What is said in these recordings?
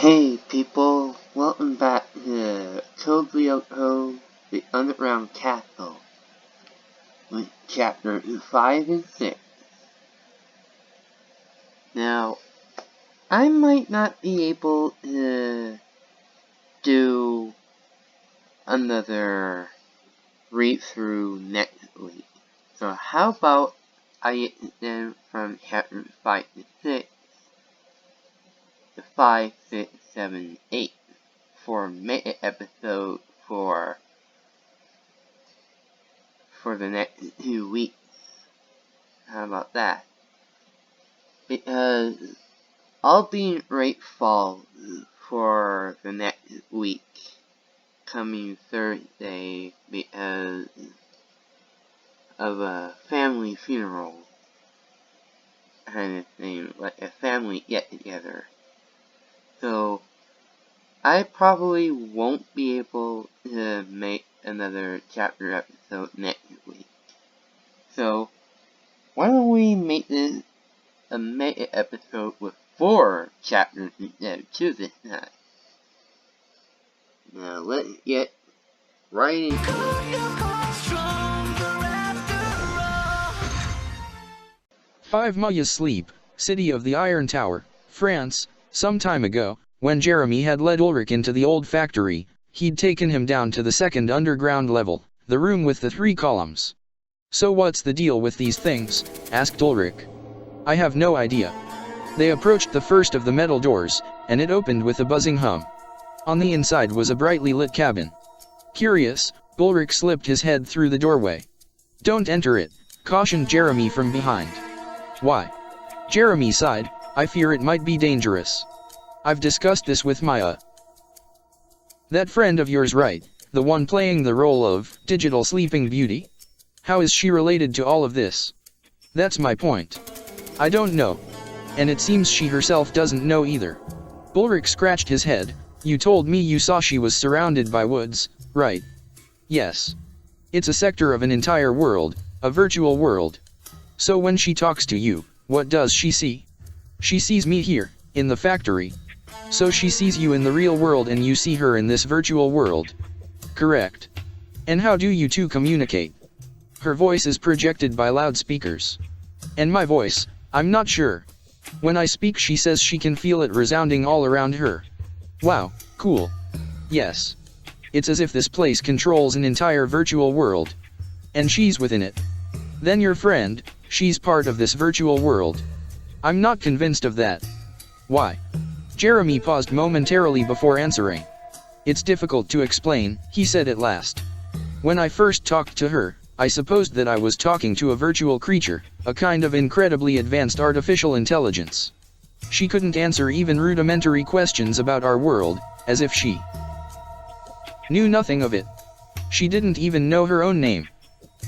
Hey people, welcome back to Lyoko, the Underground Castle, with chapter 5 and 6. Now, I might not be able to do another read-through next week, so how about I extend from chapter 5 to 6 to 5, 6, 7, 8 for a mega episode for the next 2 weeks. How about that? Because I'll be in Great Falls for the next week, coming Thursday, because of a family funeral kind of thing, like a family get-together. So, I probably won't be able to make another chapter episode next week. So, why don't we make this a mega episode with 4 chapters instead of 2 this time? Now, let's get right into it. 5 Maya's Sleep, City of the Iron Tower, France. Some time ago, when Jeremy had led Ulrich into the old factory, he'd taken him down to the second underground level, the room with the 3 columns. "So what's the deal with these things?" asked Ulrich. "I have no idea." They approached the first of the metal doors, and it opened with a buzzing hum. On the inside was a brightly lit cabin. Curious, Ulrich slipped his head through the doorway. "Don't enter it," cautioned Jeremy from behind. "Why?" Jeremy sighed. "I fear it might be dangerous. I've discussed this with Maya." "That friend of yours, right? The one playing the role of digital sleeping beauty? How is she related to all of this?" "That's my point. I don't know. And it seems she herself doesn't know either." Ulrich scratched his head. "You told me you saw she was surrounded by woods, right?" "Yes. It's a sector of an entire world, a virtual world. So when she talks to you, what does she see?" "She sees me here, in the factory. So she sees you in the real world and you see her in this virtual world." "Correct. And how do you two communicate?" "Her voice is projected by loudspeakers. And my voice, I'm not sure. When I speak she says she can feel it resounding all around her." "Wow, cool." "Yes. It's as if this place controls an entire virtual world. And she's within it." "Then your friend, she's part of this virtual world." "I'm not convinced of that." "Why?" Jeremy paused momentarily before answering. "It's difficult to explain," he said at last. "When I first talked to her, I supposed that I was talking to a virtual creature, a kind of incredibly advanced artificial intelligence. She couldn't answer even rudimentary questions about our world, as if she knew nothing of it. She didn't even know her own name.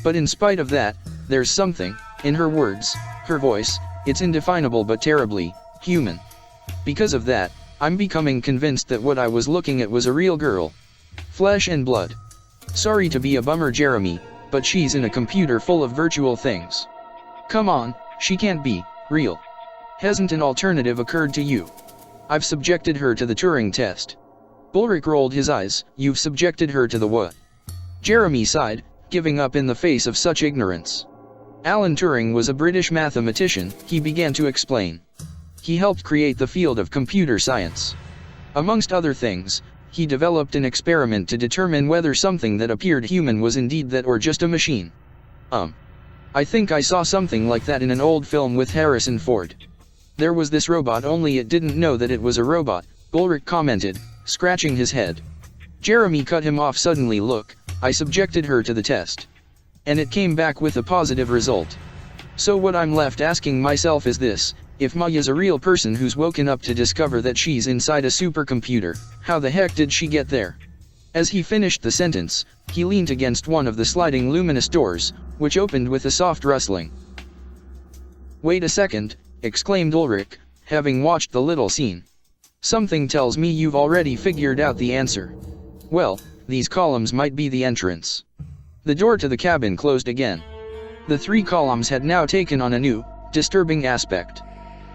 But in spite of that, there's something, in her words, her voice, it's indefinable but terribly human. Because of that, I'm becoming convinced that what I was looking at was a real girl. Flesh and blood. Sorry to be a bummer, Jeremy, but she's in a computer full of virtual things. Come on, she can't be real. Hasn't an alternative occurred to you?" "I've subjected her to the Turing test." Ulrich rolled his eyes. "You've subjected her to the what?" Jeremy sighed, giving up in the face of such ignorance. "Alan Turing was a British mathematician," he began to explain. "He helped create the field of computer science. Amongst other things, he developed an experiment to determine whether something that appeared human was indeed that or just a machine. I think I saw something like that in an old film with Harrison Ford. There was this robot, only it didn't know that it was a robot," Ulrich commented, scratching his head. Jeremy cut him off suddenly. "Look, I subjected her to the test. And it came back with a positive result. So what I'm left asking myself is this: if Maya's a real person who's woken up to discover that she's inside a supercomputer, how the heck did she get there?" As he finished the sentence, he leaned against one of the sliding luminous doors, which opened with a soft rustling. "Wait a second," exclaimed Ulrich, having watched the little scene. "Something tells me you've already figured out the answer. Well, these columns might be the entrance." The door to the cabin closed again. The 3 columns had now taken on a new, disturbing aspect.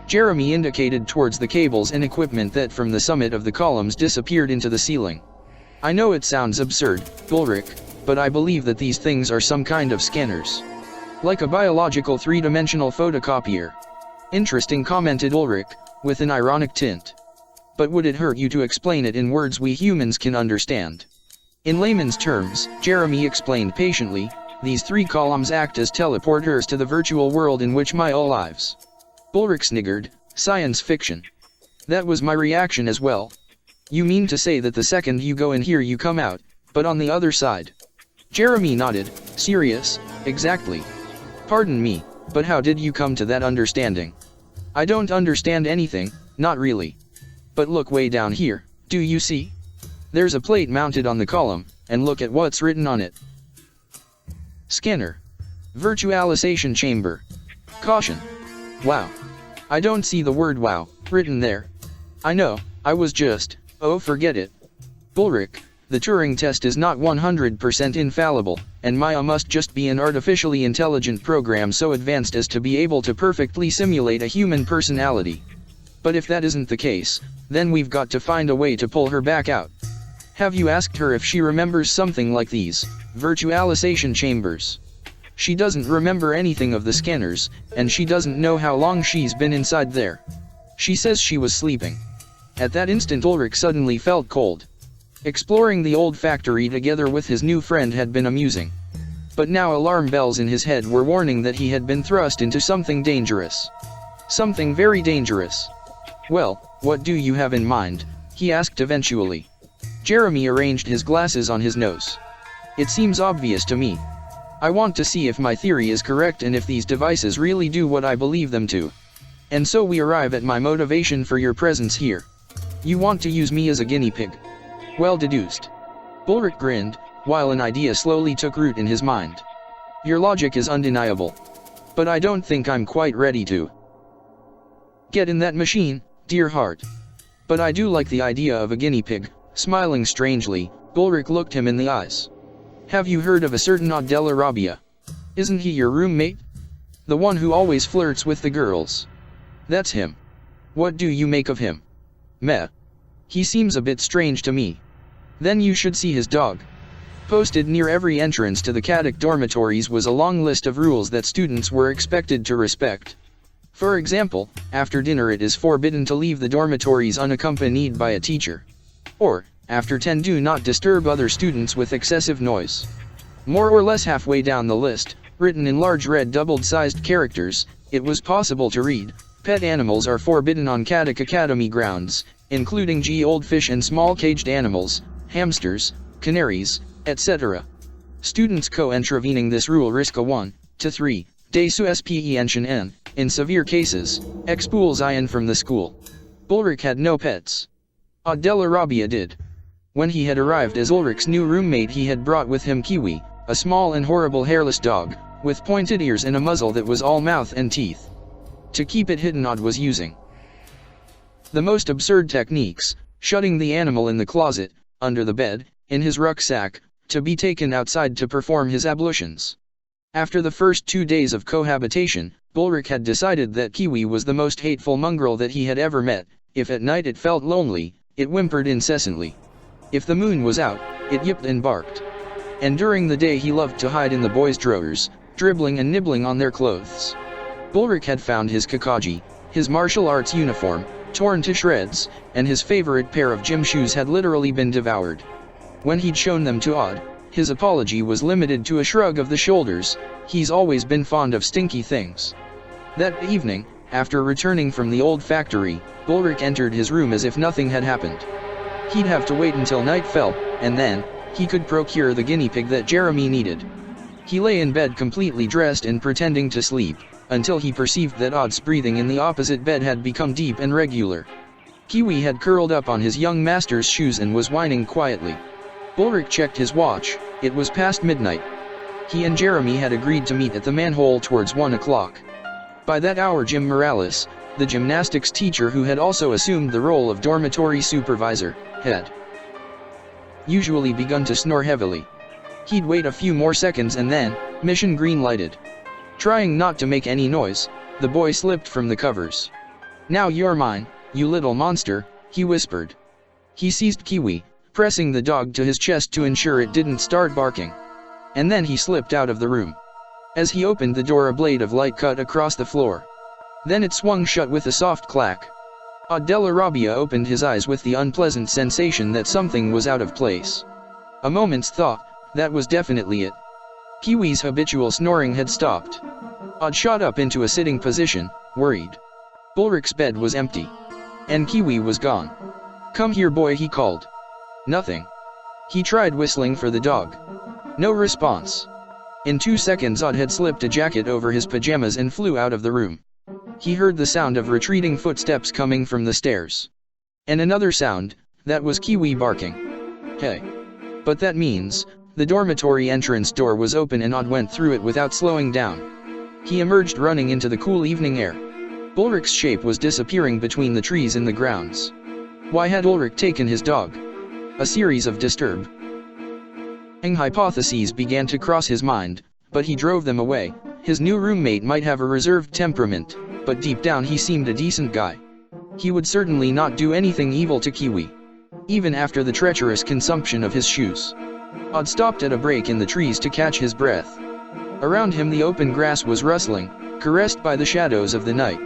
Jeremy indicated towards the cables and equipment that from the summit of the columns disappeared into the ceiling. I know it sounds absurd, Ulrich, but I believe that these things are some kind of scanners. Like a biological three-dimensional photocopier. Interesting, commented Ulrich, with an ironic tint. But would it hurt you to explain it in words we humans can understand? In layman's terms, Jeremy explained patiently, these three columns act as teleporters to the virtual world in which Maya lives. Ulrich sniggered, science fiction. That was my reaction as well. You mean to say that the second you go in here you come out, but on the other side? Jeremy nodded, serious, exactly. Pardon me, but how did you come to that understanding? I don't understand anything, not really. But look way down here, do you see? There's a plate mounted on the column, and look at what's written on it. Scanner. Virtualization chamber. Caution. Wow. I don't see the word wow written there. I know, I was just, oh forget it. Ulrich, the Turing test is not 100% infallible, and Maya must just be an artificially intelligent program so advanced as to be able to perfectly simulate a human personality. But if that isn't the case, then we've got to find a way to pull her back out. Have you asked her if she remembers something like these virtualization chambers? She doesn't remember anything of the scanners, and she doesn't know how long she's been inside there. She says she was sleeping. At that instant Ulrich suddenly felt cold. Exploring the old factory together with his new friend had been amusing. But now alarm bells in his head were warning that he had been thrust into something dangerous. Something very dangerous. Well, what do you have in mind? He asked eventually. Jeremy arranged his glasses on his nose. It seems obvious to me. I want to see if my theory is correct and if these devices really do what I believe them to. And so we arrive at my motivation for your presence here. You want to use me as a guinea pig. Well deduced. Ulrich grinned, while an idea slowly took root in his mind. Your logic is undeniable. But I don't think I'm quite ready to get in that machine, dear heart. But I do like the idea of a guinea pig. Smiling strangely, Ulrich looked him in the eyes. Have you heard of a certain Adela Rabia? Isn't he your roommate? The one who always flirts with the girls. That's him. What do you make of him? Meh. He seems a bit strange to me. Then you should see his dog. Posted near every entrance to the Kadak dormitories was a long list of rules that students were expected to respect. For example, after dinner it is forbidden to leave the dormitories unaccompanied by a teacher. Or, after 10 do not disturb other students with excessive noise. More or less halfway down the list, written in large red doubled-sized characters, it was possible to read, pet animals are forbidden on Kadak Academy grounds, including goldfish and small caged animals, hamsters, canaries, etc. Students co-contravening this rule risk a 1 to 3 day suspension and, in severe cases, expulsion from the school. Ulrich had no pets. Adela Rabia did. When he had arrived as Ulrich's new roommate he had brought with him Kiwi, a small and horrible hairless dog, with pointed ears and a muzzle that was all mouth and teeth. To keep it hidden Odd was using the most absurd techniques, shutting the animal in the closet, under the bed, in his rucksack, to be taken outside to perform his ablutions. After the first 2 days of cohabitation, Ulrich had decided that Kiwi was the most hateful mongrel that he had ever met. If at night it felt lonely, it whimpered incessantly. If the moon was out, it yipped and barked. And during the day he loved to hide in the boys' drawers, dribbling and nibbling on their clothes. Ulrich had found his Kakaji, his martial arts uniform, torn to shreds, and his favorite pair of gym shoes had literally been devoured. When he'd shown them to Odd, his apology was limited to a shrug of the shoulders. He's always been fond of stinky things. That evening, after returning from the old factory, Ulrich entered his room as if nothing had happened. He'd have to wait until night fell, and then, he could procure the guinea pig that Jeremy needed. He lay in bed completely dressed and pretending to sleep, until he perceived that Odd's breathing in the opposite bed had become deep and regular. Kiwi had curled up on his young master's shoes and was whining quietly. Ulrich checked his watch, it was past midnight. He and Jeremy had agreed to meet at the manhole towards 1 o'clock. By that hour Jim Morales, the gymnastics teacher who had also assumed the role of dormitory supervisor, had usually begun to snore heavily. He'd wait a few more seconds and then, mission green lighted. Trying not to make any noise, the boy slipped from the covers. "Now you're mine, you little monster," he whispered. He seized Kiwi, pressing the dog to his chest to ensure it didn't start barking. And then he slipped out of the room. As he opened the door, a blade of light cut across the floor. Then it swung shut with a soft clack. Della opened his eyes with the unpleasant sensation that something was out of place. A moment's thought, that was definitely it. Kiwi's habitual snoring had stopped. Odd shot up into a sitting position, worried. Ulrich's bed was empty. And Kiwi was gone. "Come here, boy," he called. Nothing. He tried whistling for the dog. No response. In 2 seconds Odd had slipped a jacket over his pajamas and flew out of the room. He heard the sound of retreating footsteps coming from the stairs. And another sound, that was Kiwi barking. Hey. But that means, the dormitory entrance door was open and Odd went through it without slowing down. He emerged running into the cool evening air. Ulrich's shape was disappearing between the trees in the grounds. Why had Ulrich taken his dog? A series of disturbing hypotheses began to cross his mind, but he drove them away. His new roommate might have a reserved temperament, but deep down he seemed a decent guy. He would certainly not do anything evil to Kiwi, even after the treacherous consumption of his shoes. Odd stopped at a break in the trees to catch his breath. Around him the open grass was rustling, caressed by the shadows of the night.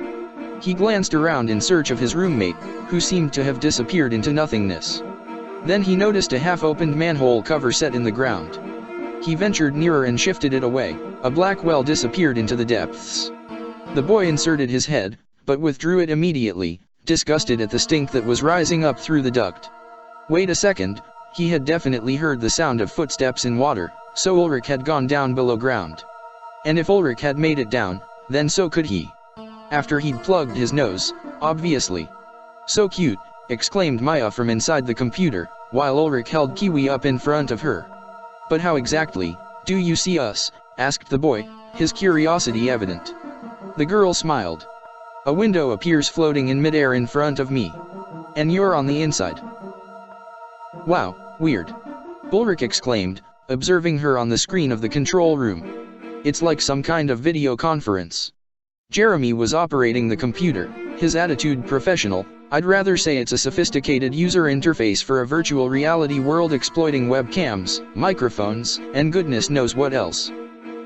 He glanced around in search of his roommate, who seemed to have disappeared into nothingness. Then he noticed a half-opened manhole cover set in the ground. He ventured nearer and shifted it away. A black well disappeared into the depths. The boy inserted his head, but withdrew it immediately, disgusted at the stink that was rising up through the duct. Wait a second, he had definitely heard the sound of footsteps in water, so Ulrich had gone down below ground. And if Ulrich had made it down, then so could he. After he'd plugged his nose, obviously. "So cute," exclaimed Maya from inside the computer, while Ulrich held Kiwi up in front of her. "But how exactly do you see us?" asked the boy, his curiosity evident. The girl smiled. "A window appears floating in midair in front of me. And you're on the inside." "Wow, weird," Ulrich exclaimed, observing her on the screen of the control room. "It's like some kind of video conference." Jeremy was operating the computer, his attitude professional. "I'd rather say it's a sophisticated user interface for a virtual reality world exploiting webcams, microphones, and goodness knows what else.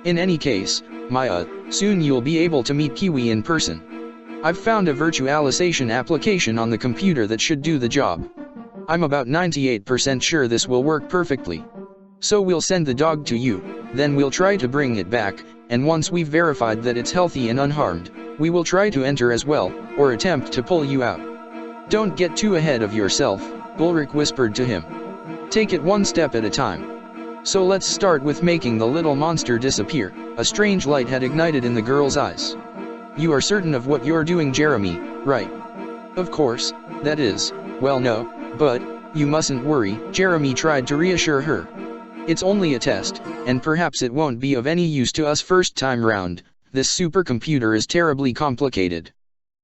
In any case, Maya, soon you'll be able to meet Kiwi in person. I've found a virtualization application on the computer that should do the job. I'm about 98% sure this will work perfectly. So we'll send the dog to you, then we'll try to bring it back, and once we've verified that it's healthy and unharmed, we will try to enter as well, or attempt to pull you out. Don't get too ahead of yourself," Ulrich whispered to him. "Take it one step at a time. So let's start with making the little monster disappear." A strange light had ignited in the girl's eyes. "You are certain of what you're doing, Jeremy, right?" "Of course, that is, well no, but, you mustn't worry," Jeremy tried to reassure her. "It's only a test, and perhaps it won't be of any use to us first time round. This supercomputer is terribly complicated.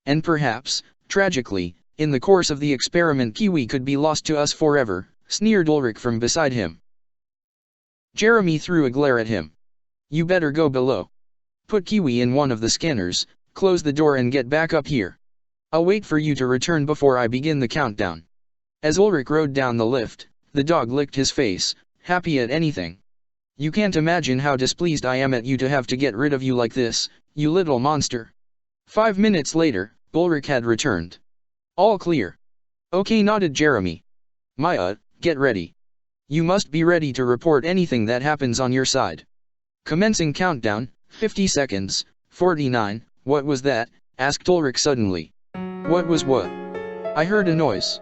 And perhaps, tragically, in the course of the experiment Kiwi could be lost to us forever," sneered Ulrich from beside him. Jeremy threw a glare at him. "You better go below. Put Kiwi in one of the scanners, close the door and get back up here. I'll wait for you to return before I begin the countdown." As Ulrich rode down the lift, the dog licked his face, happy at anything. "You can't imagine how displeased I am at you to have to get rid of you like this, you little monster." 5 minutes later, Ulrich had returned. "All clear." "Okay," nodded Jeremy. "Maya, get ready. You must be ready to report anything that happens on your side. Commencing countdown, 50 seconds, 49, what was that?" asked Ulrich suddenly. "What was what?" "I heard a noise.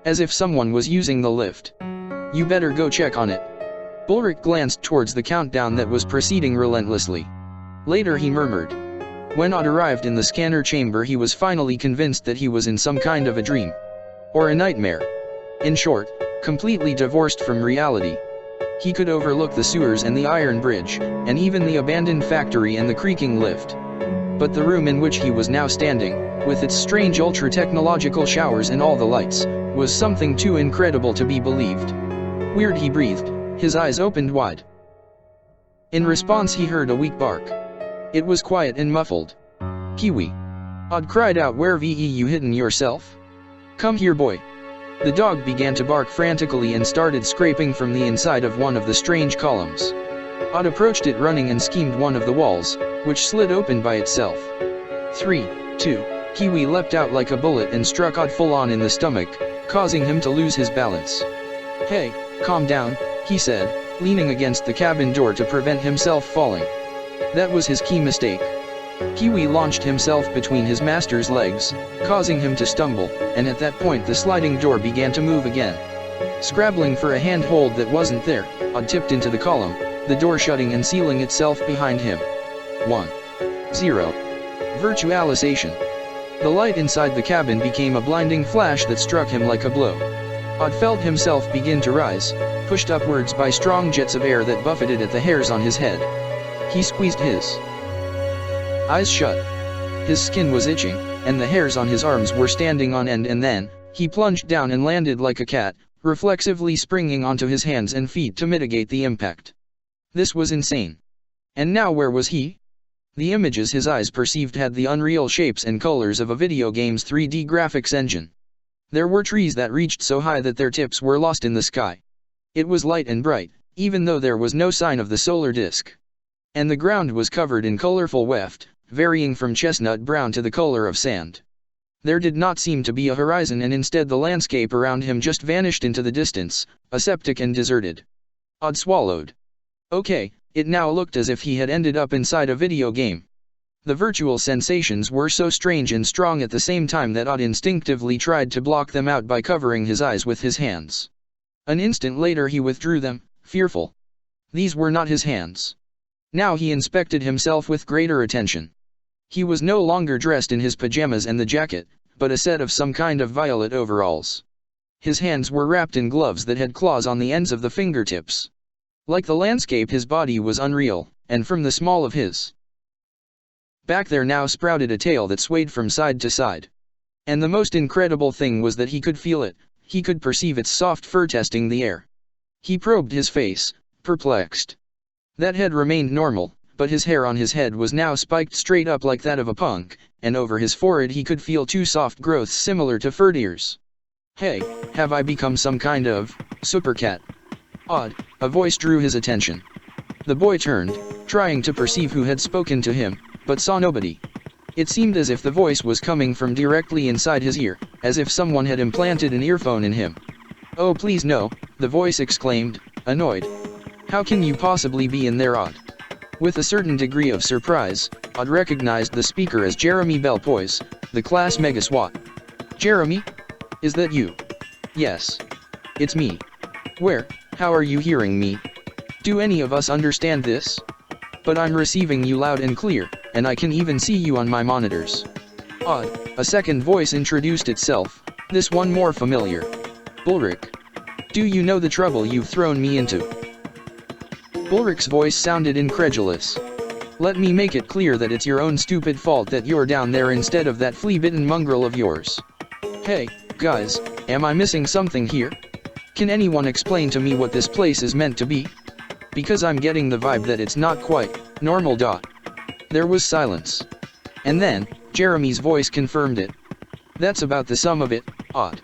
As if someone was using the lift." "You better go check on it." Ulrich glanced towards the countdown that was proceeding relentlessly. Later he murmured. When Odd arrived in the scanner chamber he was finally convinced that he was in some kind of a dream. Or a nightmare. In short, completely divorced from reality. He could overlook the sewers and the iron bridge, and even the abandoned factory and the creaking lift. But the room in which he was now standing, with its strange ultra-technological showers and all the lights, was something too incredible to be believed. "Weird," he breathed, his eyes opened wide. In response he heard a weak bark. It was quiet and muffled. "Kiwi." Odd cried out, where ve you hidden yourself? Come here, boy. The dog began to bark frantically and started scraping from the inside of one of the strange columns. Odd approached it running and schemed one of the walls, which slid open by itself. 3, 2, Kiwi leapt out like a bullet and struck Odd full on in the stomach, causing him to lose his balance. Hey, calm down, he said, leaning against the cabin door to prevent himself falling. That was his key mistake. Kiwi launched himself between his master's legs, causing him to stumble, and at that point the sliding door began to move again. Scrabbling for a handhold that wasn't there, Odd tipped into the column, the door shutting and sealing itself behind him. 1. 0. Virtualization. The light inside the cabin became a blinding flash that struck him like a blow. Odd felt himself begin to rise, pushed upwards by strong jets of air that buffeted at the hairs on his head. He squeezed his eyes shut. His skin was itching, and the hairs on his arms were standing on end, and then, he plunged down and landed like a cat, reflexively springing onto his hands and feet to mitigate the impact. This was insane. And now where was he? The images his eyes perceived had the unreal shapes and colors of a video game's 3D graphics engine. There were trees that reached so high that their tips were lost in the sky. It was light and bright, even though there was no sign of the solar disk. And the ground was covered in colorful weft, varying from chestnut brown to the color of sand. There did not seem to be a horizon, and instead the landscape around him just vanished into the distance, aseptic and deserted. Odd swallowed. Okay, it now looked as if he had ended up inside a video game. The virtual sensations were so strange and strong at the same time that Odd instinctively tried to block them out by covering his eyes with his hands. An instant later he withdrew them, fearful. These were not his hands. Now he inspected himself with greater attention. He was no longer dressed in his pajamas and the jacket, but a set of some kind of violet overalls. His hands were wrapped in gloves that had claws on the ends of the fingertips. Like the landscape, his body was unreal, and from the small of his back there now sprouted a tail that swayed from side to side. And the most incredible thing was that he could feel it, he could perceive its soft fur testing the air. He probed his face, perplexed. That head remained normal, but his hair on his head was now spiked straight up like that of a punk, and over his forehead he could feel two soft growths similar to fur ears. Hey, have I become some kind of supercat? Odd, a voice drew his attention. The boy turned, trying to perceive who had spoken to him, but saw nobody. It seemed as if the voice was coming from directly inside his ear, as if someone had implanted an earphone in him. Oh please no, the voice exclaimed, annoyed. How can you possibly be in there, Odd? With a certain degree of surprise, Odd recognized the speaker as Jeremy Belpoise, the class megaswat. Jeremy? Is that you? Yes. It's me. Where? How are you hearing me? Do any of us understand this? But I'm receiving you loud and clear, and I can even see you on my monitors. Odd, a second voice introduced itself, this one more familiar. Bulric. Do you know the trouble you've thrown me into? Bulric's voice sounded incredulous. Let me make it clear that it's your own stupid fault that you're down there instead of that flea-bitten mongrel of yours. Hey, guys, am I missing something here? Can anyone explain to me what this place is meant to be? Because I'm getting the vibe that it's not quite normal. There was silence. And then, Jeremy's voice confirmed it. That's about the sum of it, Odd.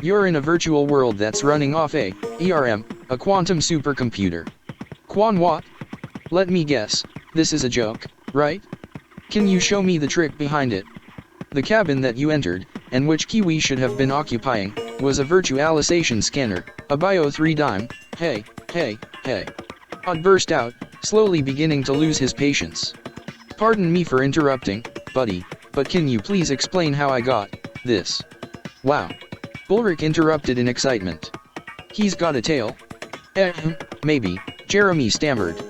You're in a virtual world that's running off a quantum supercomputer. Quan what? Let me guess, this is a joke, right? Can you show me the trick behind it? The cabin that you entered, and which Kiwi should have been occupying, was a virtualization scanner, a Bio 3 dime. Hey. Odd burst out, slowly beginning to lose his patience. Pardon me for interrupting, buddy, but can you please explain how I got this? Wow. Bulric interrupted in excitement. He's got a tail? Maybe, Jeremy stammered.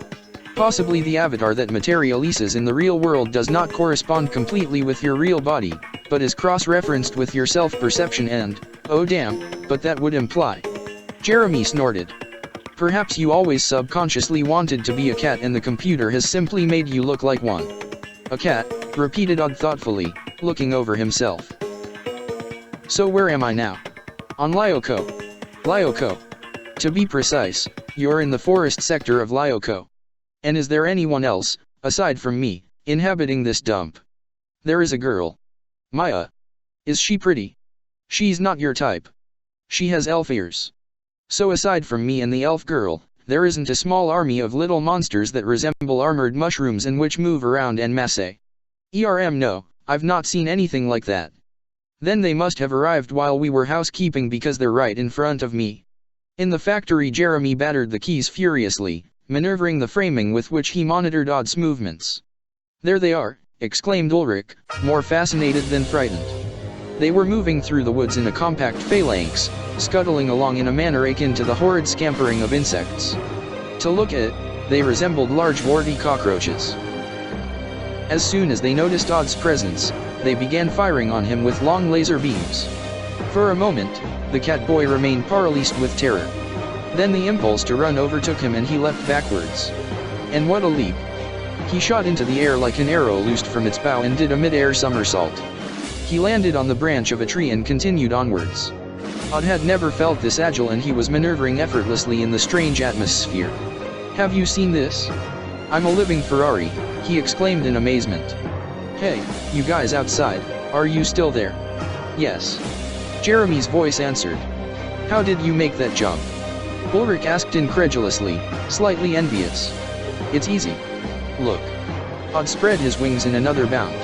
Possibly the avatar that materializes in the real world does not correspond completely with your real body, but is cross-referenced with your self-perception and, oh damn, but that would imply. Jeremy snorted. Perhaps you always subconsciously wanted to be a cat and the computer has simply made you look like one. A cat, repeated Odd thoughtfully, looking over himself. So where am I now? On Lyoko. Lyoko. To be precise, you're in the forest sector of Lyoko. And is there anyone else, aside from me, inhabiting this dump? There is a girl. Maya. Is she pretty? She's not your type. She has elf ears. So aside from me and the elf girl, there isn't a small army of little monsters that resemble armored mushrooms and which move around en masse. No, I've not seen anything like that. Then they must have arrived while we were housekeeping because they're right in front of me. In the factory, Jeremy battered the keys furiously, maneuvering the framing with which he monitored Odd's movements. There they are, exclaimed Ulrich, more fascinated than frightened. They were moving through the woods in a compact phalanx, scuttling along in a manner akin to the horrid scampering of insects. To look at, they resembled large warty cockroaches. As soon as they noticed Odd's presence, they began firing on him with long laser beams. For a moment, the cat boy remained paralyzed with terror. Then the impulse to run overtook him and he leapt backwards. And what a leap! He shot into the air like an arrow loosed from its bow and did a mid-air somersault. He landed on the branch of a tree and continued onwards. Odd had never felt this agile and he was maneuvering effortlessly in the strange atmosphere. Have you seen this? I'm a living Ferrari, he exclaimed in amazement. Hey, you guys outside, are you still there? Yes. Jeremy's voice answered. How did you make that jump? Ulrich asked incredulously, slightly envious. It's easy. Look. Odd spread his wings in another bound.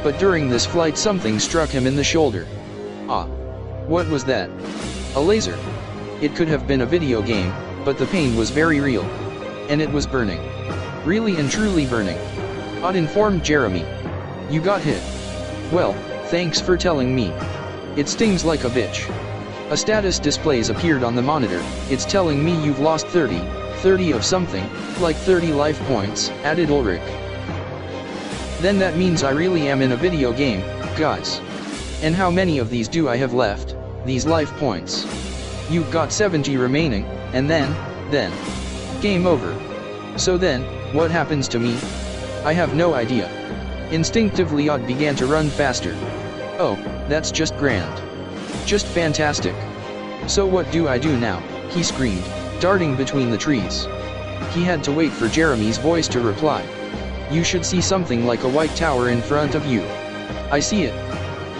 But during this flight something struck him in the shoulder. Ah. What was that? A laser. It could have been a video game, but the pain was very real. And it was burning. Really and truly burning. Odd informed Jeremy. You got hit. Well, thanks for telling me. It stings like a bitch. A status displays appeared on the monitor. It's telling me you've lost 30 of something, like 30 life points, added Ulrich. Then that means I really am in a video game, guys. And how many of these do I have left, these life points? You've got 70 remaining, and then, game over. So then, what happens to me? I have no idea. Instinctively Odd began to run faster. Oh, that's just grand. Just fantastic. So what do I do now? He screamed, darting between the trees. He had to wait for Jeremy's voice to reply. You should see something like a white tower in front of you. I see it.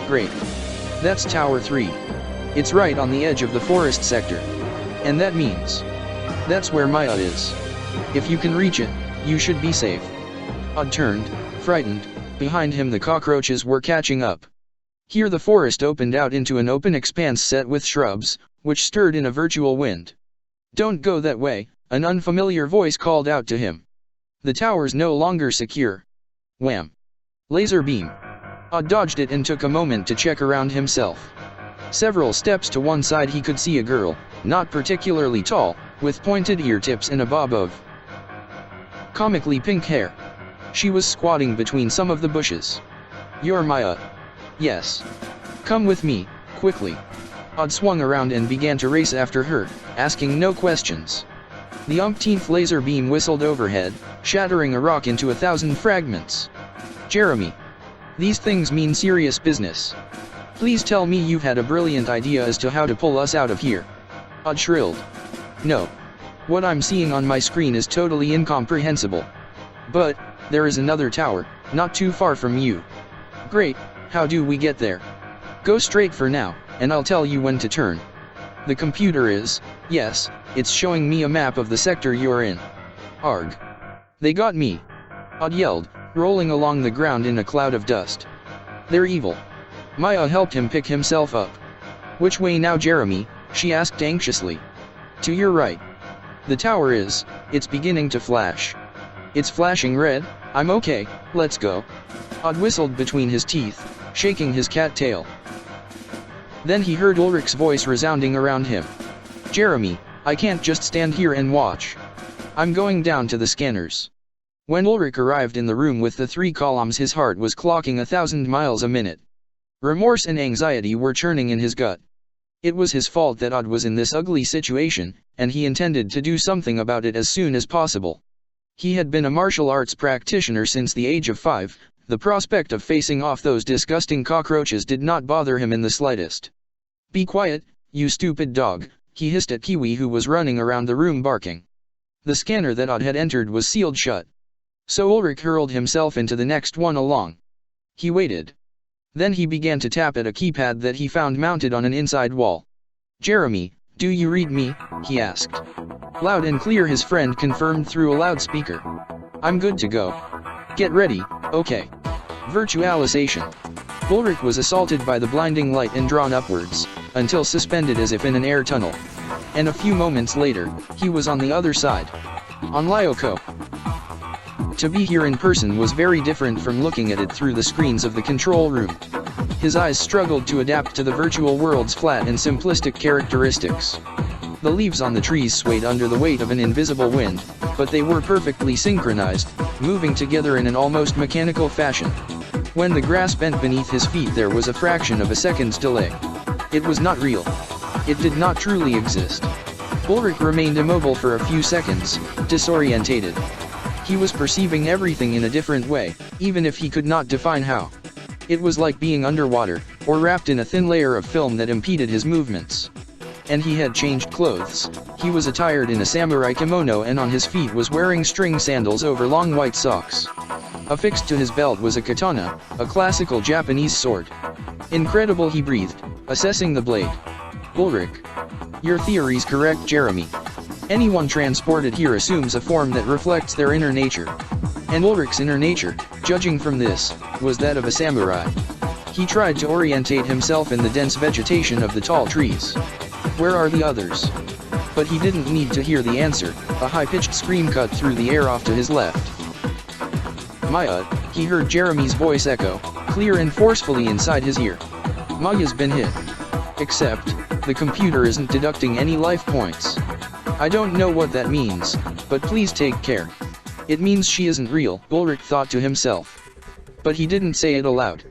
Great. That's Tower 3. It's right on the edge of the forest sector. And that means that's where Maya is. If you can reach it, you should be safe. Odd turned, frightened. Behind him the cockroaches were catching up. Here the forest opened out into an open expanse set with shrubs, which stirred in a virtual wind. Don't go that way, an unfamiliar voice called out to him. The tower's no longer secure. Wham! Laser beam. Odd dodged it and took a moment to check around himself. Several steps to one side he could see a girl, not particularly tall, with pointed ear tips and a bob of comically pink hair. She was squatting between some of the bushes. You're Maya. Yes. Come with me, quickly. Odd swung around and began to race after her, asking no questions. The umpteenth laser beam whistled overhead, shattering a rock into 1,000 fragments. Jeremy. These things mean serious business. Please tell me you've had a brilliant idea as to how to pull us out of here. Odd shrilled. No. What I'm seeing on my screen is totally incomprehensible. But, there is another tower, not too far from you. Great, how do we get there? Go straight for now, and I'll tell you when to turn. The computer is, yes, it's showing me a map of the sector you're in. Arg. They got me. Odd yelled, rolling along the ground in a cloud of dust. They're evil. Maya helped him pick himself up. Which way now, Jeremy? She asked anxiously. To your right. The tower is, it's beginning to flash. It's flashing red. I'm okay, let's go. Odd whistled between his teeth, shaking his cat tail. Then he heard Ulrich's voice resounding around him. Jeremy, I can't just stand here and watch. I'm going down to the scanners. When Ulrich arrived in the room with the 3 columns, his heart was clocking 1,000 miles a minute. Remorse and anxiety were churning in his gut. It was his fault that Odd was in this ugly situation, and he intended to do something about it as soon as possible. He had been a martial arts practitioner since the age of 5, the prospect of facing off those disgusting cockroaches did not bother him in the slightest. Be quiet, you stupid dog, he hissed at Kiwi, who was running around the room barking. The scanner that Odd had entered was sealed shut. So Ulrich hurled himself into the next one along. He waited. Then he began to tap at a keypad that he found mounted on an inside wall. "Jeremy, do you read me?" he asked. Loud and clear, his friend confirmed through a loudspeaker. "I'm good to go. Get ready, okay." Virtualization. Ulrich was assaulted by the blinding light and drawn upwards, until suspended as if in an air tunnel. And a few moments later, he was on the other side. On Lyoko. To be here in person was very different from looking at it through the screens of the control room. His eyes struggled to adapt to the virtual world's flat and simplistic characteristics. The leaves on the trees swayed under the weight of an invisible wind, but they were perfectly synchronized, moving together in an almost mechanical fashion. When the grass bent beneath his feet, there was a fraction of a second's delay. It was not real. It did not truly exist. Ulrich remained immobile for a few seconds, disorientated. He was perceiving everything in a different way, even if he could not define how. It was like being underwater, or wrapped in a thin layer of film that impeded his movements. And he had changed clothes. He was attired in a samurai kimono and on his feet was wearing string sandals over long white socks. Affixed to his belt was a katana, a classical Japanese sword. "Incredible," he breathed, assessing the blade. "Ulrich. Your theory's correct, Jeremy. Anyone transported here assumes a form that reflects their inner nature. And Ulrich's inner nature, judging from this, was that of a samurai." He tried to orientate himself in the dense vegetation of the tall trees. Where are the others? But he didn't need to hear the answer. A high-pitched scream cut through the air off to his left. "Maya," he heard Jeremy's voice echo, clear and forcefully inside his ear. "Maya's been hit. Except, the computer isn't deducting any life points. I don't know what that means, but please take care. It means she isn't real," Ulrich thought to himself. But he didn't say it aloud.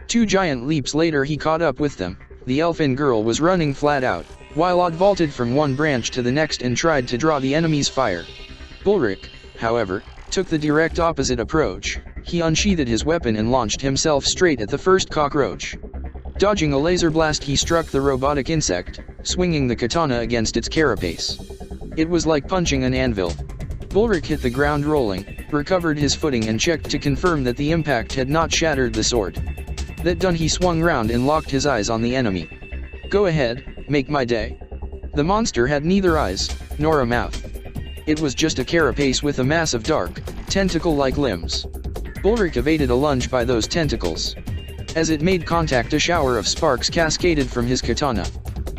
2 giant leaps later he caught up with them. The elfin girl was running flat out, while Odd vaulted from one branch to the next and tried to draw the enemy's fire. Ulrich, however, took the direct opposite approach. He unsheathed his weapon and launched himself straight at the first cockroach. Dodging a laser blast, he struck the robotic insect, swinging the katana against its carapace. It was like punching an anvil. Ulrich hit the ground rolling, recovered his footing and checked to confirm that the impact had not shattered the sword. That done, he swung round and locked his eyes on the enemy. "Go ahead, make my day." The monster had neither eyes, nor a mouth. It was just a carapace with a mass of dark, tentacle-like limbs. Ulrich evaded a lunge by those tentacles. As it made contact, a shower of sparks cascaded from his katana.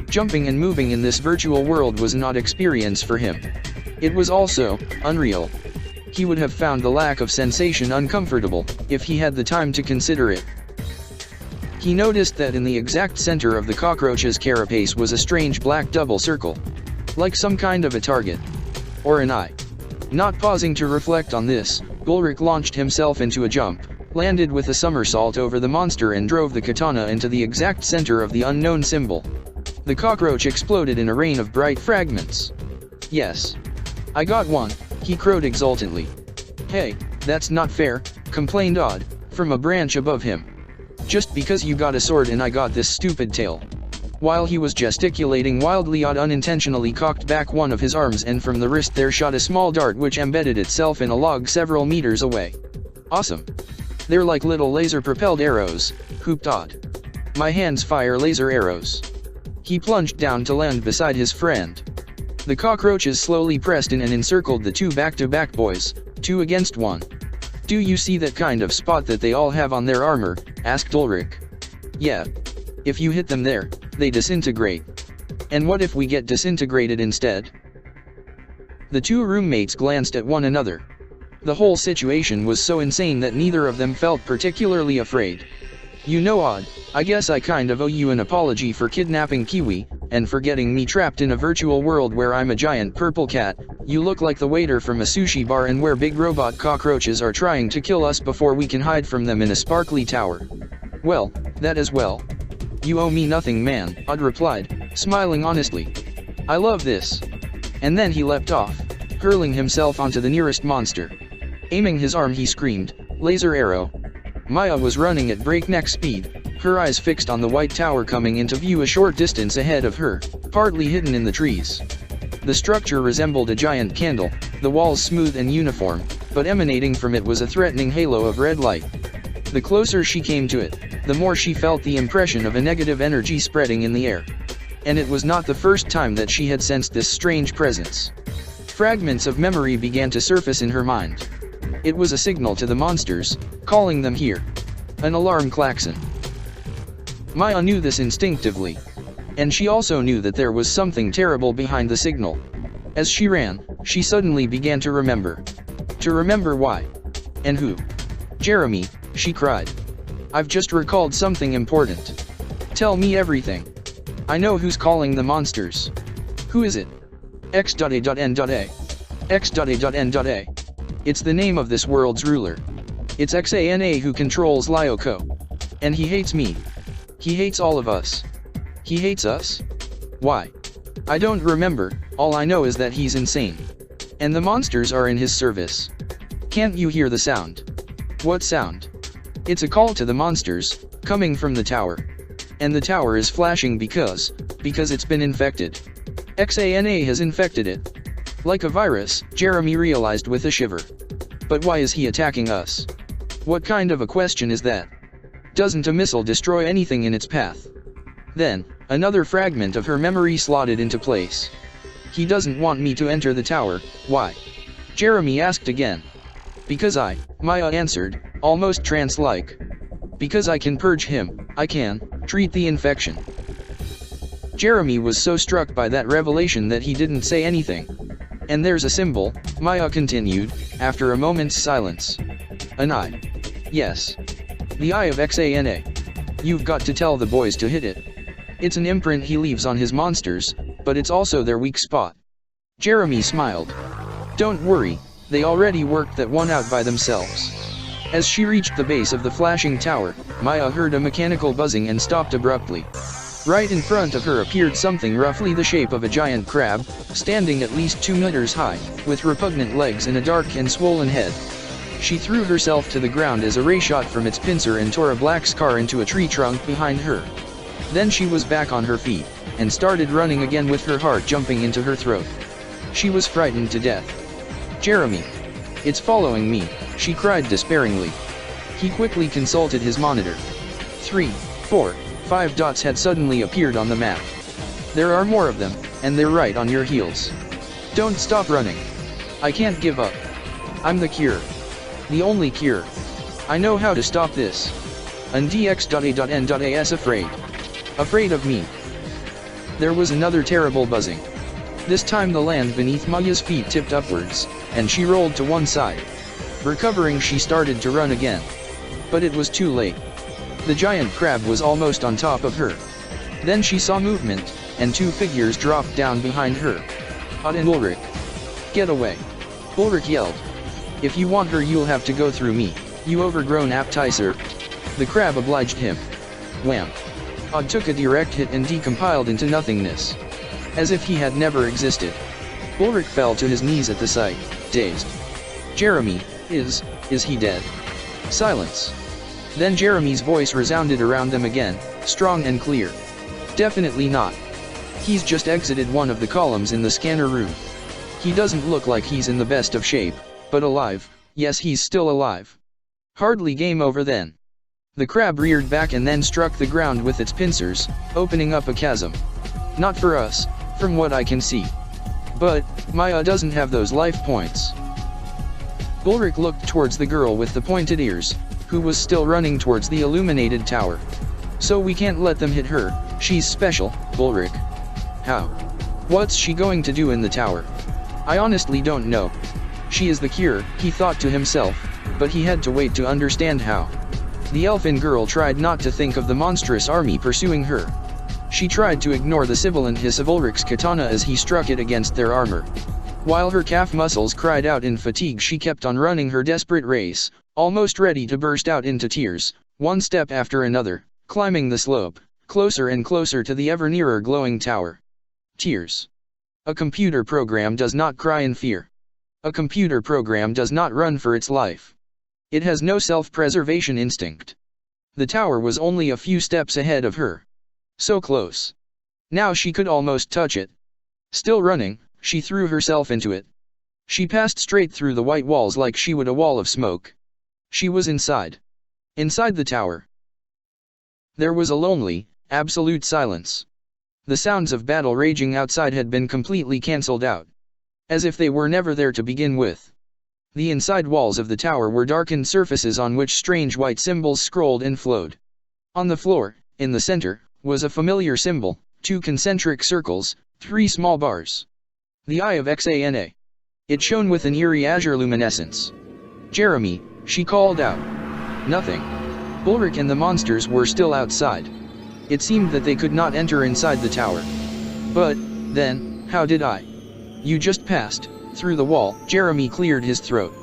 Jumping and moving in this virtual world was an odd experience for him. It was also unreal. He would have found the lack of sensation uncomfortable, if he had the time to consider it. He noticed that in the exact center of the cockroach's carapace was a strange black double circle. Like some kind of a target. Or an eye. Not pausing to reflect on this, Ulrich launched himself into a jump, landed with a somersault over the monster and drove the katana into the exact center of the unknown symbol. The cockroach exploded in a rain of bright fragments. "Yes. I got one," he crowed exultantly. "Hey, that's not fair," complained Odd, from a branch above him. "Just because you got a sword and I got this stupid tail." While he was gesticulating wildly, Odd unintentionally cocked back one of his arms and from the wrist there shot a small dart which embedded itself in a log several meters away. "Awesome. They're like little laser-propelled arrows," whooped Odd. "My hands fire laser arrows." He plunged down to land beside his friend. The cockroaches slowly pressed in and encircled the 2 back-to-back boys, 2 against 1. "Do you see that kind of spot that they all have on their armor?" asked Ulrich. "Yeah. If you hit them there, they disintegrate." "And what if we get disintegrated instead?" The 2 roommates glanced at one another. The whole situation was so insane that neither of them felt particularly afraid. "You know, Odd, I guess I kind of owe you an apology for kidnapping Kiwi, and for getting me trapped in a virtual world where I'm a giant purple cat. You look like the waiter from a sushi bar and where big robot cockroaches are trying to kill us before we can hide from them in a sparkly tower." "Well, that as well. You owe me nothing, man," Odd replied, smiling honestly. "I love this." And then he leapt off, hurling himself onto the nearest monster. Aiming his arm, he screamed, "Laser arrow!" Maya was running at breakneck speed, her eyes fixed on the white tower coming into view a short distance ahead of her, partly hidden in the trees. The structure resembled a giant candle, the walls smooth and uniform, but emanating from it was a threatening halo of red light. The closer she came to it, the more she felt the impression of a negative energy spreading in the air. And it was not the first time that she had sensed this strange presence. Fragments of memory began to surface in her mind. It was a signal to the monsters, calling them here. An alarm klaxon. Maya knew this instinctively. And she also knew that there was something terrible behind the signal. As she ran, she suddenly began to remember. To remember why. And who. Jeremy, she cried. I've just recalled something important. Tell me everything. I know who's calling the monsters. Who is it? X.A.N.A. X.A.N.A. It's the name of this world's ruler. It's XANA who controls Lyoko. And he hates me. He hates all of us. He hates us? Why? I don't remember, all I know is that he's insane. And the monsters are in his service. Can't you hear the sound? What sound? It's a call to the monsters, coming from the tower. And the tower is flashing because it's been infected. XANA has infected it. Like a virus, Jeremy realized with a shiver. But why is he attacking us? What kind of a question is that? Doesn't a missile destroy anything in its path? Then, another fragment of her memory slotted into place. He doesn't want me to enter the tower, why? Jeremy asked again. Because Maya answered, almost trance-like. Because I can purge him, I can treat the infection. Jeremy was so struck by that revelation that he didn't say anything. And there's a symbol, Maya continued, after a moment's silence. An eye. Yes. The eye of XANA. You've got to tell the boys to hit it. It's an imprint he leaves on his monsters, but it's also their weak spot. Jeremy smiled. Don't worry, they already worked that one out by themselves. As she reached the base of the flashing tower, Maya heard a mechanical buzzing and stopped abruptly. Right in front of her appeared something roughly the shape of a giant crab, standing at least 2 meters high, with repugnant legs and a dark and swollen head. She threw herself to the ground as a ray shot from its pincer and tore a black scar into a tree trunk behind her. Then she was back on her feet, and started running again with her heart jumping into her throat. She was frightened to death. Jeremy! It's following me, she cried despairingly. He quickly consulted his monitor. 3, 4, 5 dots had suddenly appeared on the map. There are more of them, and they're right on your heels. Don't stop running. I can't give up. I'm the cure. The only cure. I know how to stop this. And DX.A.N.A.'s afraid. Afraid of me. There was another terrible buzzing. This time the land beneath Maya's feet tipped upwards, and she rolled to one side. Recovering, she started to run again. But it was too late. The giant crab was almost on top of her. Then she saw movement, and 2 figures dropped down behind her. Odd and Ulrich. Get away. Ulrich yelled. If you want her, you'll have to go through me, you overgrown appetizer. The crab obliged him. Wham. Odd took a direct hit and decompiled into nothingness. As if he had never existed. Ulrich fell to his knees at the sight, dazed. Jeremy, is he dead? Silence. Then Jeremy's voice resounded around them again, strong and clear. Definitely not. He's just exited one of the columns in the scanner room. He doesn't look like he's in the best of shape, but alive. Yes, he's still alive. Hardly game over then. The crab reared back and then struck the ground with its pincers, opening up a chasm. Not for us, from what I can see. But Maya doesn't have those life points. Ulrich looked towards the girl with the pointed ears, who was still running towards the illuminated tower. So we can't let them hit her, she's special, Ulrich. How? What's she going to do in the tower? I honestly don't know. She is the cure, he thought to himself, but he had to wait to understand how. The elfin girl tried not to think of the monstrous army pursuing her. She tried to ignore the sibilant hiss of Ulrich's katana as he struck it against their armor. While her calf muscles cried out in fatigue, she kept on running her desperate race, almost ready to burst out into tears, one step after another, climbing the slope, closer and closer to the ever nearer glowing tower. Tears. A computer program does not cry in fear. A computer program does not run for its life. It has no self-preservation instinct. The tower was only a few steps ahead of her. So close. Now she could almost touch it. Still running, she threw herself into it. She passed straight through the white walls like she would a wall of smoke. She was inside. Inside the tower. There was a lonely, absolute silence. The sounds of battle raging outside had been completely cancelled out. As if they were never there to begin with. The inside walls of the tower were darkened surfaces on which strange white symbols scrolled and flowed. On the floor, in the center, was a familiar symbol, 2 concentric circles, 3 small bars. The eye of XANA. It shone with an eerie azure luminescence. "Jeremy," she called out. Nothing. Ulrich and the monsters were still outside. It seemed that they could not enter inside the tower. But, then, how did I? "You just passed through the wall." Jeremy cleared his throat.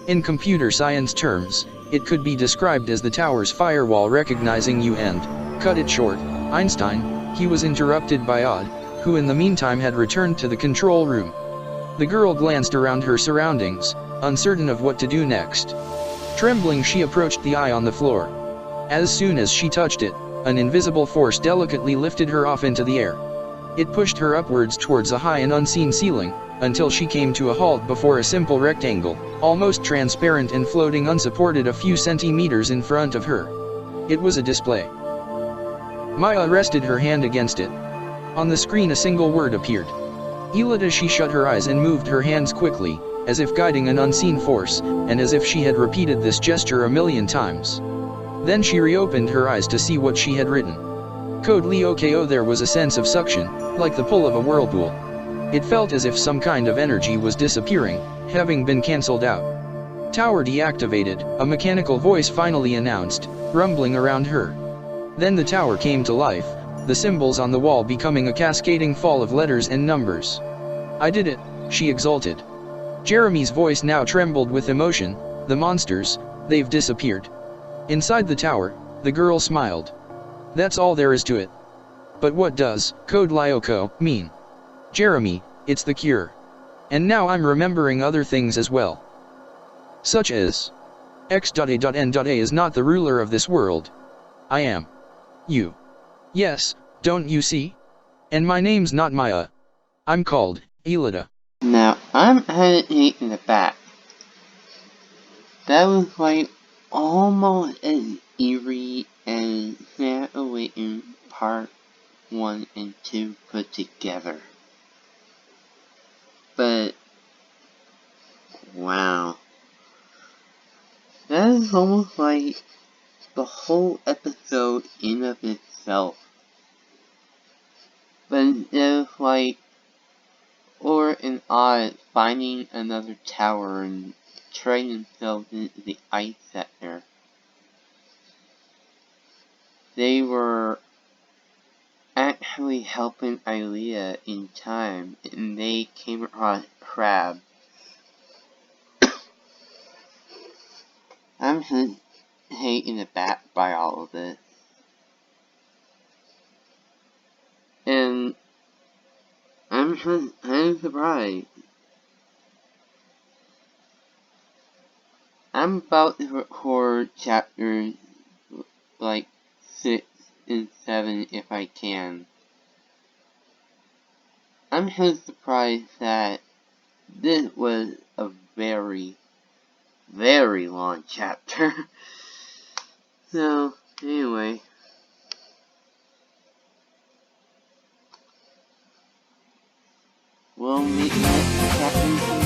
In computer science terms, it could be described as the tower's firewall recognizing you and, cut it short, Einstein. He was interrupted by Odd, who in the meantime had returned to the control room. The girl glanced around her surroundings, uncertain of what to do next. Trembling, she approached the eye on the floor. As soon as she touched it, an invisible force delicately lifted her off into the air. It pushed her upwards towards a high and unseen ceiling, until she came to a halt before a simple rectangle, almost transparent and floating unsupported a few centimeters in front of her. It was a display. Maya rested her hand against it. On the screen a single word appeared. Elida. She shut her eyes and moved her hands quickly, as if guiding an unseen force, and as if she had repeated this gesture a million times. Then she reopened her eyes to see what she had written. Code Lyoko. There was a sense of suction, like the pull of a whirlpool. It felt as if some kind of energy was disappearing, having been cancelled out. "Tower deactivated," a mechanical voice finally announced, rumbling around her. Then the tower came to life, the symbols on the wall becoming a cascading fall of letters and numbers. "I did it," she exulted. Jeremy's voice now trembled with emotion. "The monsters, they've disappeared." Inside the tower, the girl smiled. "That's all there is to it." "But what does Code Lyoko mean?" "Jeremy, it's the cure. And now I'm remembering other things as well. Such as X.A.N.A is not the ruler of this world. I am. You. Yes, don't you see? And my name's not Maya. I'm called Elida." Now, I'm headed in the back. That was like almost as eerie as XANA Awakens Part 1 and 2 put together. But, wow. That is almost like the whole episode in of itself. But instead of like, or an Odd finding another tower and trading themselves into the ice sector, they were actually helping Ilea in time, and they came across Crab. I'm taken aback by all of this. And I'm kind of surprised. I'm about to record chapters like 6 and 7 if I can. I'm kind of surprised that this was a very, very long chapter. So, anyway. We'll meet next chapter.